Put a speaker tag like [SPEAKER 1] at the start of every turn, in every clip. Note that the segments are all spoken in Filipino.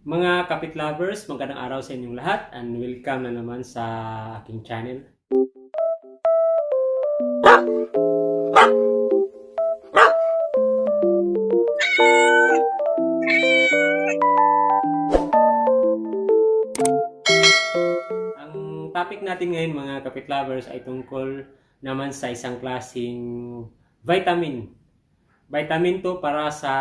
[SPEAKER 1] Mga kapit lovers, magandang araw sa inyong lahat and welcome na naman sa aking channel. Ang topic natin ngayon mga kapit lovers ay tungkol naman sa isang klaseng vitamin. Vitamin to para sa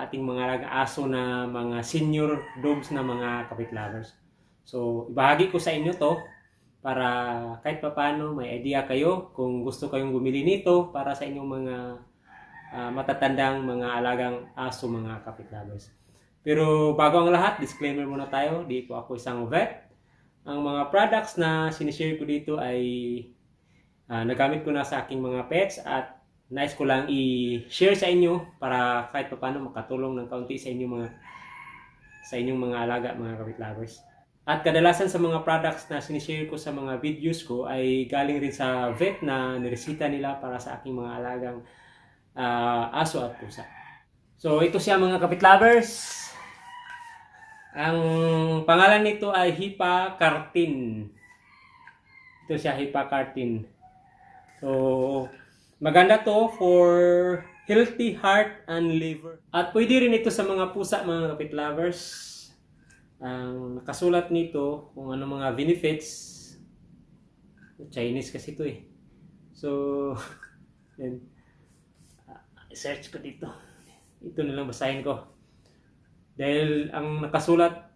[SPEAKER 1] ating mga aso na mga senior dogs na mga kapit lovers. So, ibahagi ko sa inyo to para kahit papaano may idea kayo kung gusto kayong bumili nito para sa inyong mga matatandang mga alagang aso mga kapit lovers. Pero bago ang lahat, disclaimer muna tayo, di ko ako isang vet. Ang mga products na sinishare ko dito ay nagamit ko na sa aking mga pets at nice ko lang i-share sa inyo para kahit paano makatulong ng kaunti sa inyong mga alaga, mga kapit lovers. At kadalasan sa mga products na sinishare ko sa mga videos ko ay galing rin sa vet na niresita nila para sa aking mga alagang aso at pusa. So ito siya mga kapit lovers. Ang pangalan nito ay Hipacartin. Ito siya, Hipacartin. So maganda to for healthy heart and liver. At pwede rin ito sa mga pusa, mga kapit lovers. Ang nakasulat nito kung ano mga benefits. Chinese kasi ito eh. So, yan. Search ko dito. Ito na lang basahin ko. Dahil ang nakasulat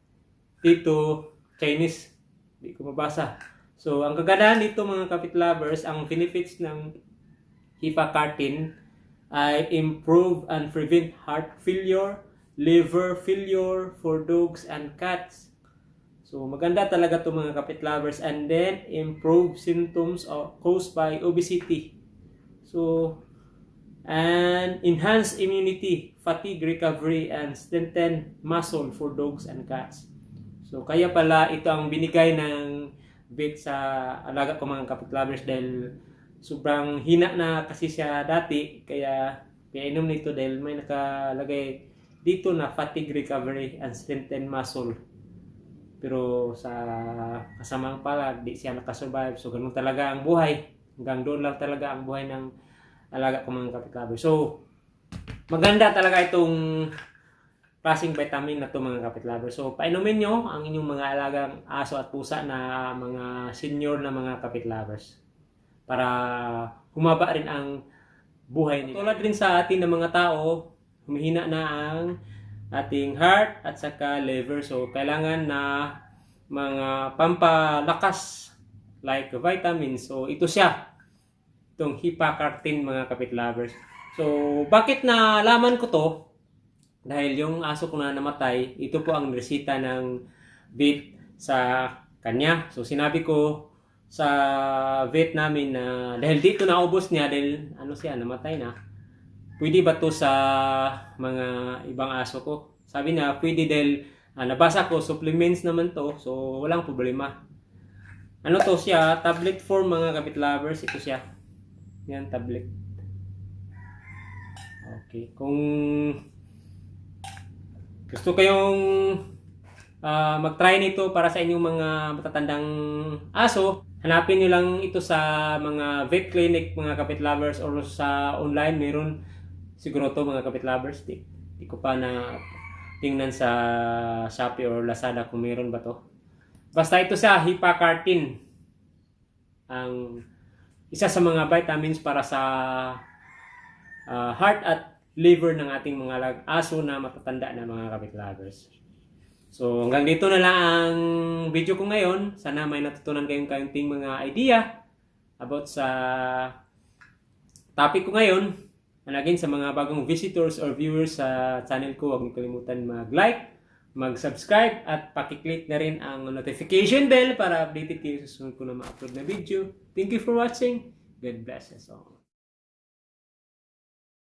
[SPEAKER 1] dito, Chinese. Hindi ko mabasa. So, ang kagandahan dito mga kapit lovers, ang benefits ng Hipacartin ay improve and prevent heart failure, liver failure for dogs and cats. So maganda talaga to mga kapit lovers, and then improve symptoms caused by obesity. So and enhance immunity, fatigue recovery, and strengthen muscle for dogs and cats. So kaya pala ito ang binigay ng vet sa alaga ko mga kapit lovers dahil sobrang hina na kasi siya dati, kaya inom nito dahil may nakalagay dito na fatigue recovery and strengthen muscle. Pero sa kasamang palad, di siya nakasurvive. So ganun talaga ang buhay. Hanggang doon lang talaga ang buhay ng alaga ko mga kapit lovers. So maganda talaga itong klaseng vitamin na to mga kapit lovers. So painumin nyo ang inyong mga alagang aso at pusa na mga senior na mga kapit lovers para humaba rin ang buhay nila. Tulad rin sa atin ng mga tao, humihina na ang ating heart at saka liver. So kailangan na mga pampalakas like vitamins. So ito siya, itong Hipacartin mga kapit lovers. So bakit nalaman ko to? Dahil yung aso ko na namatay, ito po ang resita ng vet sa kanya. So sinabi ko sa vet namin na dahil dito naubos niya dahil siya namatay na, pwede ba to sa mga ibang aso ko? Sabi niya pwede dahil nabasa ko supplements naman to, so walang problema. Ano to siya, tablet form mga kapit lovers. Ito siya, yan, tablet. Okay, kung gusto kayong mag-try nito para sa inyong mga matatandang aso, hanapin nyo lang ito sa mga vet clinic mga kapit lovers or sa online. Meron siguro to mga kapit lovers. Di ko pa na tingnan sa Shopee or Lazada kung meron ba to. Basta ito sa Hipacartin, ang isa sa mga vitamins para sa heart at liver ng ating mga aso na matatanda na mga kapit lovers. So hanggang dito na lang ang video ko ngayon. Sana may natutunan kayong kaunting mga idea about sa topic ko ngayon. And again, sa mga bagong visitors or viewers sa channel ko, huwag niyo kalimutan mag-like, mag-subscribe, at pakiclick na rin ang notification bell para updated kayo sa susunod ko na ma-upload na video. Thank you for watching. God bless us all.